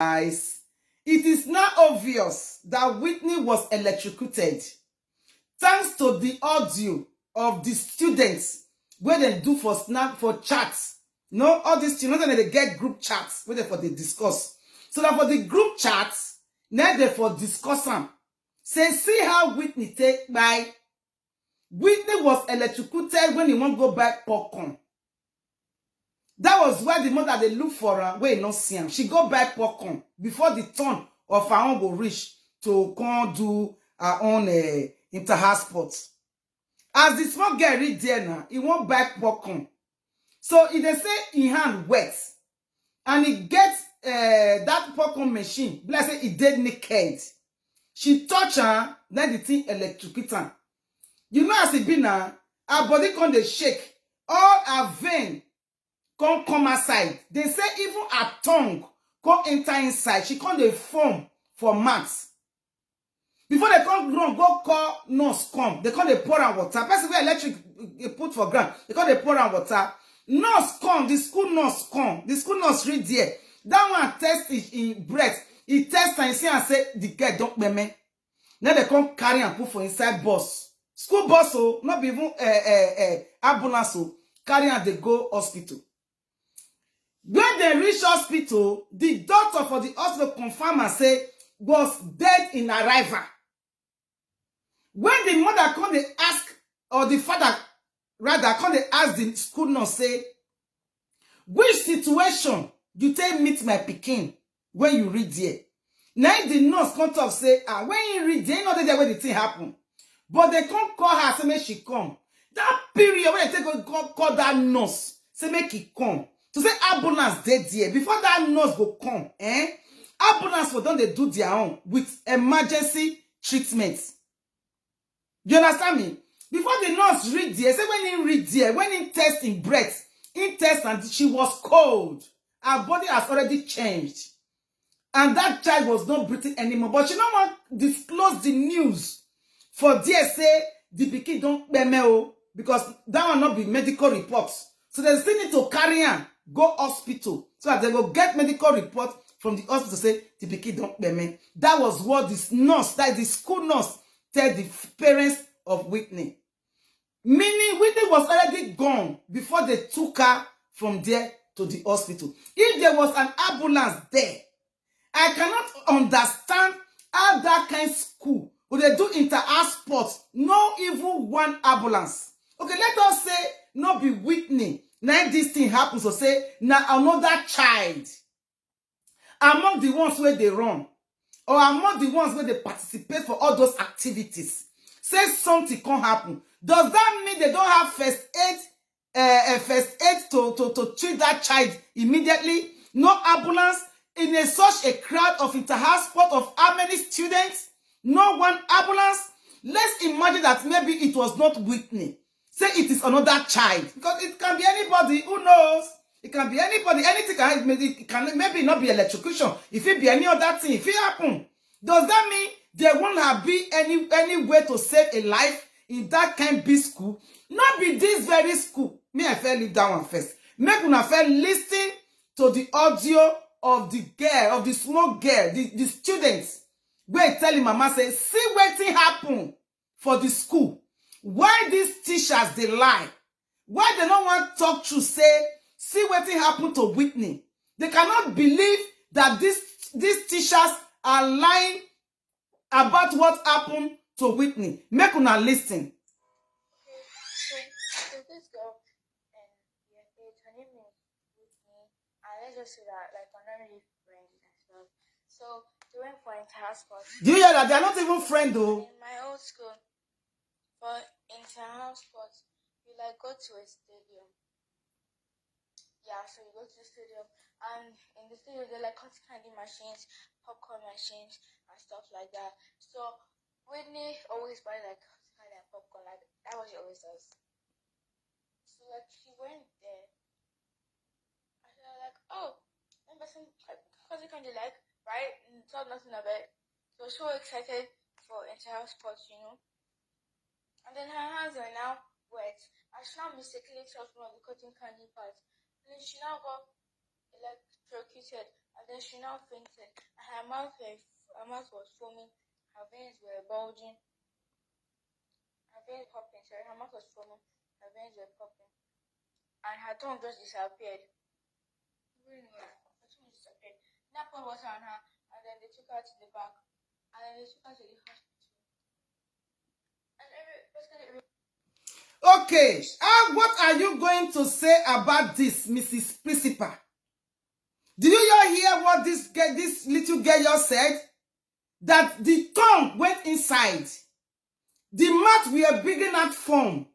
Guys, it is now obvious that Whitney was electrocuted thanks to the audio of the students where they do for snap for chats. No, all these students, they get group chats where they for they discuss. So that for the group chats, now they for discuss them. Say, see how Whitney take by. Whitney was electrocuted when he won't go back popcorn. That was why the mother they look for her where not see him. She go back popcorn before the turn of her own go reach to come do her own inter-house sports. As the small girl read there now, he won't back popcorn. So if they say in hand wet and he gets that popcorn machine, let's say he dead naked. She touch her, then the thing electrocute her. You know as it be now, her body can dey shake, all her vein come outside. They say even her tongue come enter inside. She can't dey form for max. Before they come run, go call nurse come. They can't dey pour on water. Person wey electric put for ground, they can't dey pour on water. Nurse come, the school nurse come. The school nurse read there. That one test in breath. He test and see and say the girl don't meme. Now they come carry and put for inside bus. School bus, so not even ambulance, so carry and they go hospital. When they reach hospital, the doctor for the hospital confirm and say was dead in arrival. When the mother come, they ask, or the father rather come, they ask the school nurse, say, which situation you take meet my pikin when you read there? Now the nurse come talk say, when you read there, you know that where the thing happen. But they can't call her, say make she come. That period when they take call that nurse, say make he come. To say ambulance dead there. Before that nurse go come, ambulance for them they do their own with emergency treatments. You understand me? Before the nurse read there, say when he read there, when he test in breath, in test and she was cold. Her body has already changed. And that child was not breathing anymore. But she don't want to disclose the news. For there say the pikin don't bemeo because that will not be medical reports. So they still need to carry on, go hospital. So that they will get medical report from the hospital say the pikin don't beme. That was what this nurse, that the school nurse, tell the parents of Whitney. Meaning Whitney was already gone before they took her from there to the hospital. If there was an ambulance there, I cannot understand how that kind of school would they do inter-house sports, no even one ambulance. Okay, let us say not be Whitney. Now this thing happens, so say now another child among the ones where they run or among the ones where they participate for all those activities. Say something can happen. Does that mean they don't have first aid to treat that child immediately? No ambulance in such a crowd of inter-house sport of how many students? No one ambulance. Let's imagine that maybe it was not Whitney. Say it is another child. Because it can be anybody. Who knows? It can be anybody. Anything can maybe not be electrocution. If it be any other thing, if it happen. Does that mean there won't have be any way to save a life in that kind of big school? Not be this very school. Me, I fell leave that one first. Make una fell listen to the audio of the girl, of the small girl, the students. Where telling mama say, see what thing happen for the school. Why these teachers they lie? Why they don't want to talk to say, see what thing happen to Whitney? They cannot believe that these teachers are lying about what happened to Whitney. Make una listen. Okay, so this girl and her name is Whitney, and let's just say that like we're not really friends and stuff. So they went for inter-house sports. Do you hear that? They're not even friends though. In my old school, for inter-house sports, you like go to a stadium. Yeah, so you go to the stadium, and in the stadium they like cotton candy machines, popcorn machines, and stuff like that. So Whitney always buy like cotton candy and popcorn, like that was she always does. So like she went there, and they were like, oh, remember some cotton candy like, right? And thought nothing of it. So she was so excited for inter-house sports, you know. And then her hands are now wet, and she now mistakenly touched one of the cotton candy parts. And then she now got electrocuted, And then she now fainted. Her mouth was foaming. Her veins were bulging. Her veins popping. Sorry, her mouth was foaming. Her veins were popping. And her tongue just disappeared. Her tongue disappeared. They poured water on her, and then they took her to the back. And then they took her to the hospital. And Okay, what are you going to say about this, Mrs. Principal? Did you hear what this little girl just said? That the tongue went inside. The mouth were bringing out foam.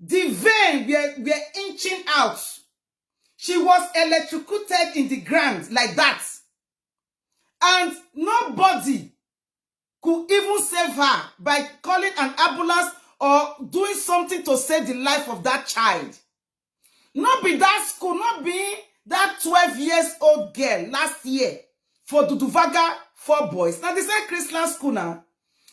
The vein were inching out. She was electrocuted in the ground like that. And nobody could even save her by calling an ambulance or doing something to save the life of that child. Not be that school, not be that 12 years old girl last year for Duduvaga 4 boys. Now, the same Christian school now,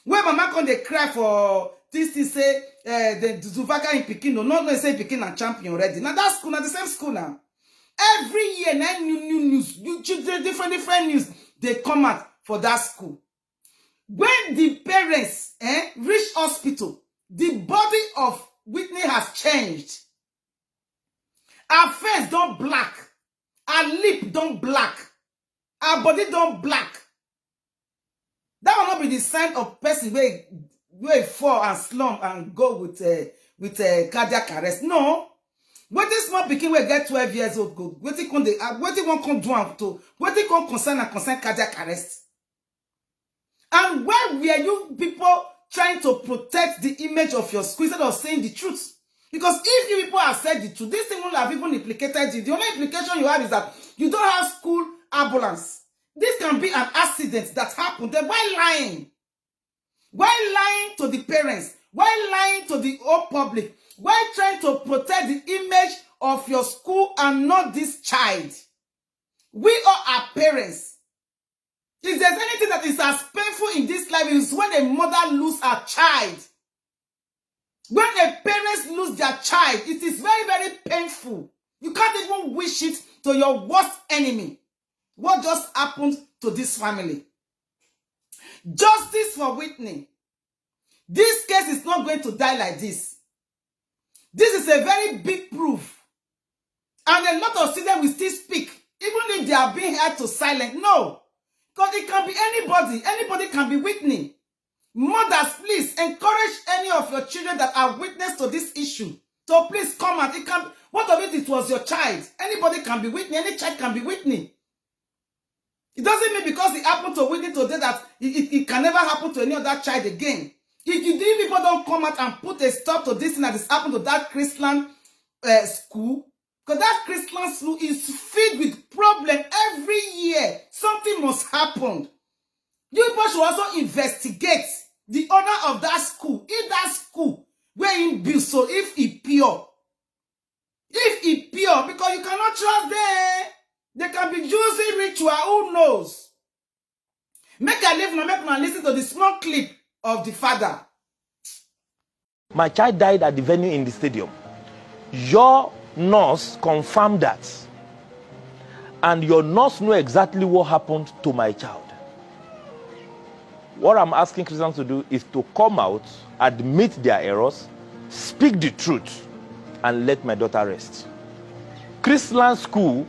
where mama come they cry for this to say the Duduvaga in Pekin, no, not say Pekin and champion already. Now, that school, now the same school now. Every year, now new news, different news, they come out for that school. When the parents reach hospital, the body of Whitney has changed. Her face don't black. Her lip don't black. Her body don't black. That will not be the sign of person where fall and slump and go with cardiac arrest. No. What this small pikin will get 12 years old go? What they won't come do to? What they come concern cardiac arrest? And where were you people trying to protect the image of your school instead of saying the truth? Because if you people have said the truth, this thing will have even implicated you. The only implication you have is that you don't have school ambulance. This can be an accident that happened. Then why lying? Why lying to the parents? Why lying to the whole public? Why trying to protect the image of your school and not this child? We all are parents. If there's anything that is as painful in this life, is when a mother loses her child. When a parents lose their child, it is very, very painful. You can't even wish it to your worst enemy. What just happened to this family? Justice for Whitney. This case is not going to die like this. This is a very big proof. And a lot of students will still speak, even if they are being held to silence. No. Because it can be anybody. Anybody can be Whitney. Mothers, please encourage any of your children that are witness to this issue. So please come out. It can. What of it was your child? Anybody can be Whitney. Any child can be Whitney. It doesn't mean because it happened to Whitney today that it can never happen to any other child again. If people don't come out and put a stop to this thing that has happened to that Christian school, because that Christian school is filled with problems every year. Something must happen. You people should also investigate the owner of that school. If that school where he built, so if it pure. If it pure, because you cannot trust them. They can be using ritual, who knows? Make a live now, make me listen to the small clip of the father. My child died at the venue in the stadium. Your nurse confirmed that. And your nurse knew exactly what happened to my child. What I'm asking Christians to do is to come out, admit their errors, speak the truth, and let my daughter rest. Christian school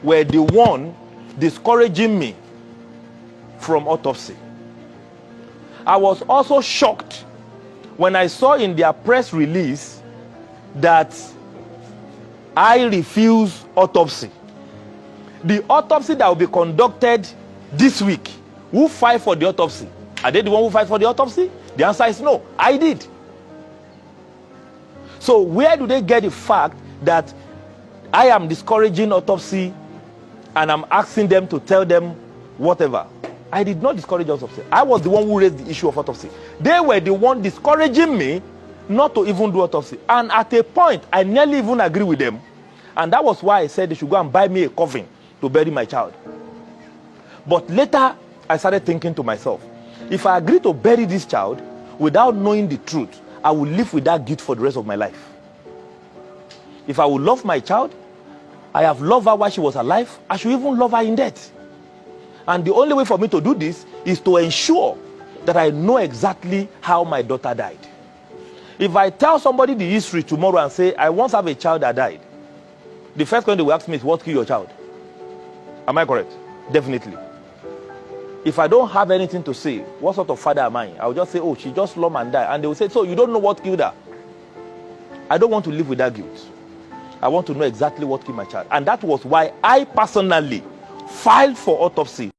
were the one discouraging me from autopsy. I was also shocked when I saw in their press release that I refuse autopsy. The autopsy that will be conducted this week, who filed for the autopsy? Are they the one who filed for the autopsy? The answer is no, I did. So where do they get the fact that I am discouraging autopsy and I'm asking them to tell them whatever? I did not discourage autopsy. I was the one who raised the issue of autopsy. They were the one discouraging me not to even do autopsy. And at a point, I nearly even agree with them. And that was why I said they should go and buy me a coffin to bury my child. But later, I started thinking to myself, if I agree to bury this child without knowing the truth, I will live with that guilt for the rest of my life. If I will love my child, I have loved her while she was alive, I should even love her in death. And the only way for me to do this is to ensure that I know exactly how my daughter died. If I tell somebody the history tomorrow and say, I once have a child that died, the first question they will ask me is, what killed your child? Am I correct? Definitely. If I don't have anything to say, what sort of father am I? I will just say, oh, she just slum and died. And they will say, so you don't know what killed her? I don't want to live with that guilt. I want to know exactly what killed my child. And that was why I personally filed for autopsy.